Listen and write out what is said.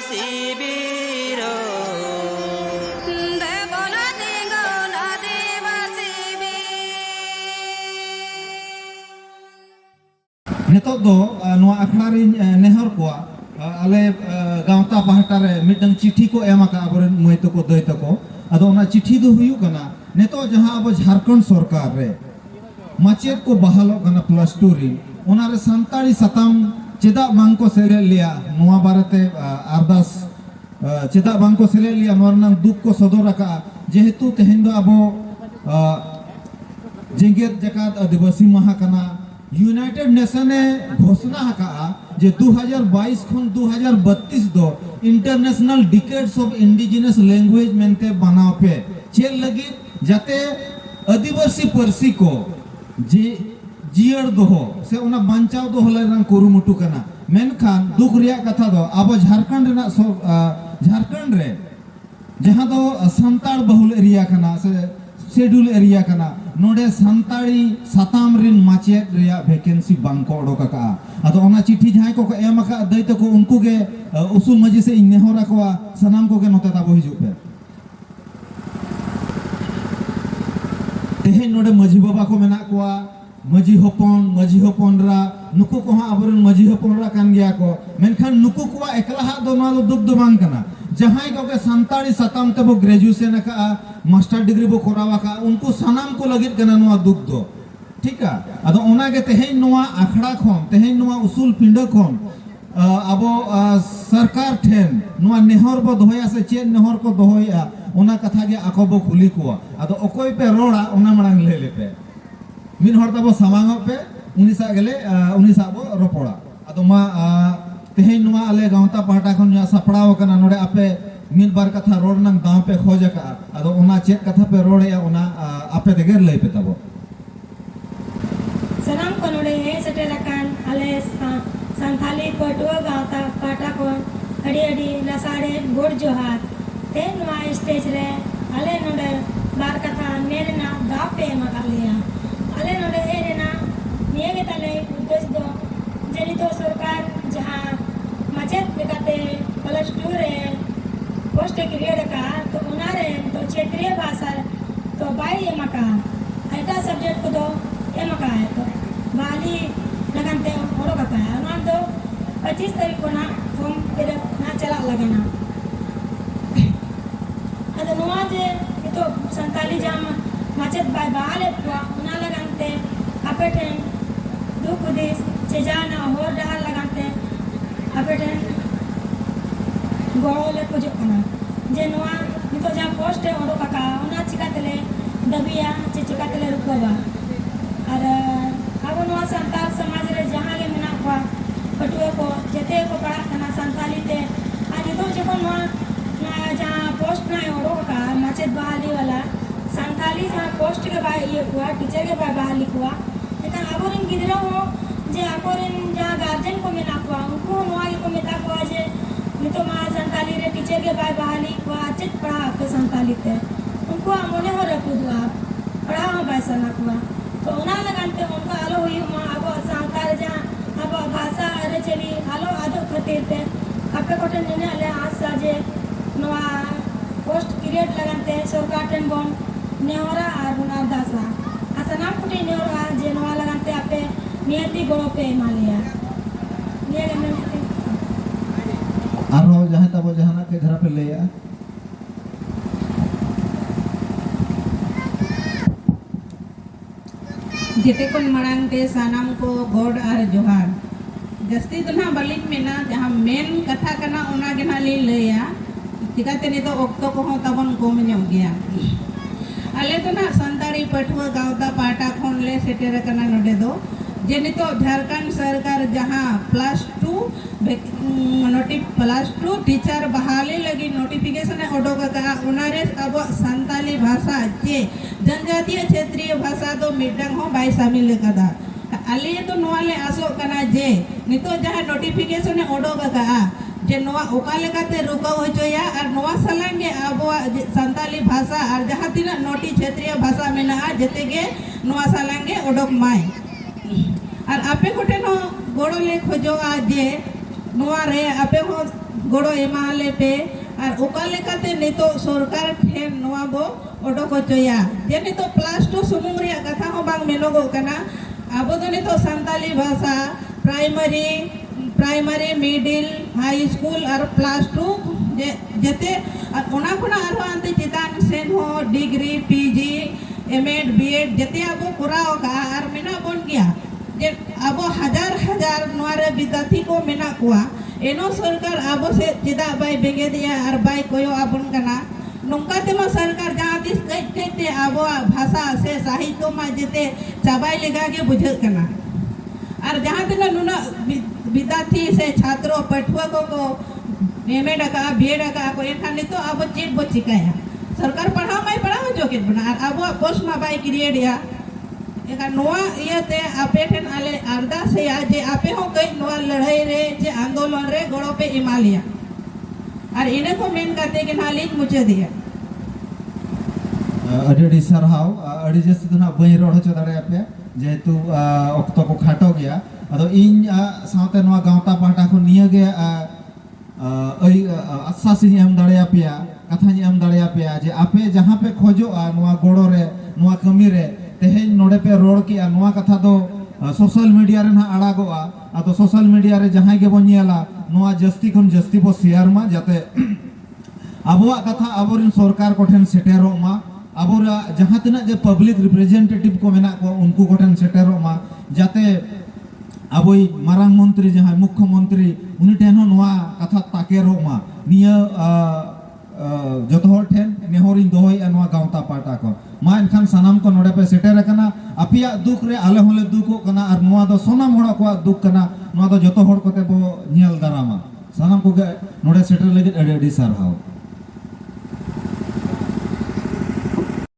শিবির नितोग दो नुआ अखड़ा रे नेहर को आले गांवता पहाटा रे मिटन चिट्ठी को एम का अबरे मयतो को दैतो को अदो ओना चिट्ठी दो हुयु कना नेतो जहां अब झारखंड सरकार रे माचेत को बहालो कना +2 री ओना रे संताड़ी सताम चेदा बांग को सेले लिया नुआ बारते अरदास चेदा बांग को सेले लिया नोरना दुख को सदर का जेहेतु तेहेन दो अबो जेंगेत जकात आदिवासी माह कना यूनाइटेड नेशन घोषणा हका जे 2022 खन 2032 दो international decades of indigenous language मेनते बनाव पे चेल लगी जाते आदिवासी परसी को जे जियर दो से उना बांचाव दो हलरन कुरुमुटु कना मेनखान दुख रिया कथा दो अब झारखंड रे झारखंड रे जहां दो संताड़ बहुल एरिया कना से शेड्यूल एरिया कना नोडे संताड़ी सताम रिन माचेत रिया वैकेंसी बांको ओडोका अदो ओना चिट्ठी जहां को एम का दैतो को उनको के उसूल मजी से नेहरा को सनाम को के नोते ताबो हिजु पे तेहे नोडे मजी बाबा को मेना को मजी होपन रा नुको को आबरन मजी होपन रा कान गया को मेनखान नुको को एकला हा दो ना दुख दो बांग कना जहां को के संताड़ी सताम ते बो ग्रेजुएशन का मास्टर डिग्री बो करावा का उनको सनाम को लगित कना नुआ दुख दो ठीक है अदो ओना के तेहे नुआ आखड़ा खन तेहे नुआ उसूल पिंड खन अबो सरकार ठेन नुआ नेहर बो दोया से चेन नेहर को दोया ओना कथा के आको बो खुली को अदो ओकोय पे रोड़ा ओना मड़ांग ले लेपे मिन हर तबो सामांग पे उनिसा गेले उनिसा बो रोपड़ा अदो मा तेहे नुआ आले गांवता पहाटा खन सपड़ाव कना नोडे आपे मिन बार कथा रोड नंग गांव पे खोज का अदो ओना चेक कथा पे रोड या ओना आपे देगर लई पे तबो सनाम को नोडे हे सेटेरकान आले संथाली पटुआ गांवता पहाटा को अडी अडी लसाड़े गोड़ जोहार ते नुआ स्टेज रे आले नोडे बार कथा मेरे ना दा पे मकालिया आले नोडे हे रेना निये ताले उद्देश्य दो जनी तो सरकार जहां मचेत बेकाते +2 रे पोस्ट क्रिएट का तो उनारे तो क्षेत्रीय भाषा तो बाई एमका ऐटा सब्जेक्ट को दो एमका है तो बाली लगनते ओरो कथा है ना तो 25 तारीख को ना फॉर्म फिर ना चला लगना अद नोआ जे तो संताली जाम मचेत बाई बाले पुआ उना लगनते अपेटेन दुख देश चेजाना होर डहार लगनते अपेटेन गोले को जो कना जे नोआ नितो जा पोस्ट है ओरो काका उना चिकातले दबिया चे चिकातले रुकवा और अब नोआ संताल समाज रे जहां ले मिना को पटुए को जते को पढ़ा कना संताली ते आ नितो जे को नोआ जहां पोस्ट ना ओरो का मचेत बहाली वाला संताली जहां पोस्ट के बा ये हुआ टीचर के बा बहाली हुआ लेकिन अबोरिन गिदरा हो जे अबोरिन जहां गार्जियन को मिना को उनको नोआ को मिता को जे नितो मा संताली रे टीचर के बाय बहाली को अच्छे पढ़ा के संताली ते उनको मोने हो रखु दुआ पढ़ा हो भाषा ना को तो उना लगानते उनको आलो हुई मा अब संताल जहां अब भाषा अरे चली आलो आदो खतिर ते आपे कोटे ने ले आज साजे नवा पोस्ट क्रिएट लगानते सरकार टेन बोन नेहरा और बुना दासा असना कुटी नेहरा जे नवा लगानते आपे नियति गोड़ो पे मालिया निये में आरो जहां तबो जहाना के घर पे लेया जेते कोन मरांग ते सानाम को गोड आर जोहार जस्ती तो ना बलिन मेना जहां मेन कथा कना ओना के ना ले लेया तिकाते नि तो ओक्तो को तबन कम ᱧᱚᱜ गया आले तो ना संताड़ी पटुआ गांवता पाटा खोन ले सेटेर कना नोडे दो जे नितो झारखंड सरकार जहां +2 टीचर बहाली लगी नोटिफिकेशन ओडोक का उनारे अब संताली भाषा जे जनजातीय क्षेत्रीय भाषा दो मिडंग हो बाई शामिल कदा आले तो नोवाले आसो कना जे नितो जहां नोटिफिकेशन ओडोक का जे नोवा ओका लेकाते रुकाव होचोया और नोवा सलांगे अब संताली भाषा और जहां तिना नोटी क्षेत्रीय भाषा मेना जते के नोवा सलांगे ओडोक माय और आपे कोटे नो गोड़ो ले खोजो जे नोआ रे आपे हो गोड़ो एमाले पे और ओका लेकाते नितो सरकार ठेन नोआ बो ओडोक होचोया जे नितो प्लस 2 सुमुंग रे कथा हो बांग मेनोगो कना आबो दो नितो संताली भाषा प्राइमरी मिडिल हाई स्कूल और प्लस 2 जेते ओना कोना आरो अंते चितान सेन हो डिग्री पीजी एमएड बीएड जेते आबो कोराओ का और मेना बोन गया जे आबो हजार नोआरे विद्यार्थी को मेना कुआ एनो सरकार आबो से चिदा बाय बेगे दिया और बाय कोयो आबन कना नोंका तेमा सरकार जहां तिस कइते आबो भाषा से साहित्य मा जेते चाबाई लेगा के बुझ कना और जहां तना नुना विद्यार्थी से छात्रों पठुआ को एमएड का बीएड का को एखाने तो आबो चेक बो चिकाया सरकार पढ़ाओ जो के बना आबो पोस्ट मा बाय क्रिएट या एका नोआ इयते आपे ठन आले अरदास है जे आपे हो कई नोआ लड़ाई रे जे आंदोलन रे गड़ो पे इमालिया और इने को मेन करते के नालिज मुचे दिया अडी सरहाव अडी जस्ती तो ना बई रोड हो दाड़े पे जेतु ऑक्तो को खाटो गया अदो इन साउते नोआ गांवता पाटा को निया गे आसासी एम दाड़े पे कथा एम दाड़े पे जे आपे जहां पे खोजो नोआ गोड़ो रे नोआ कमी रे तेहेन नोडे पे रोड की नोआ कथा दो सोशल मीडिया रे ना आड़ागोआ तो सोशल मीडिया रे जहां के बोनियाला नोआ जस्ती खन जस्ती बो शेयर मा जाते आबोआ कथा आबोरिन सरकार कोठेन सेटेरो मा आबोरा जहां तना जे पब्लिक रिप्रेजेंटेटिव को मेना को उनको कोठेन सेटेरो मा जाते आबोई मारांग मंत्री जहां मुख्यमंत्री उनी टेनो नोआ कथा ताकेरो मा निया जतो हर ठेन नेहरिन दोहई नोआ गांवता पाटा को मा एनखान सनाम को नोडे पे सेटेर कना अपिया दुख रे आले होले दुखो कना और नोआ दो सोनाम होड़ा को दुख कना नोआ दो जतो हर कोते बो नियल दारामा सनाम को नोडे सेटेर लगे अडी अडी सरहाव।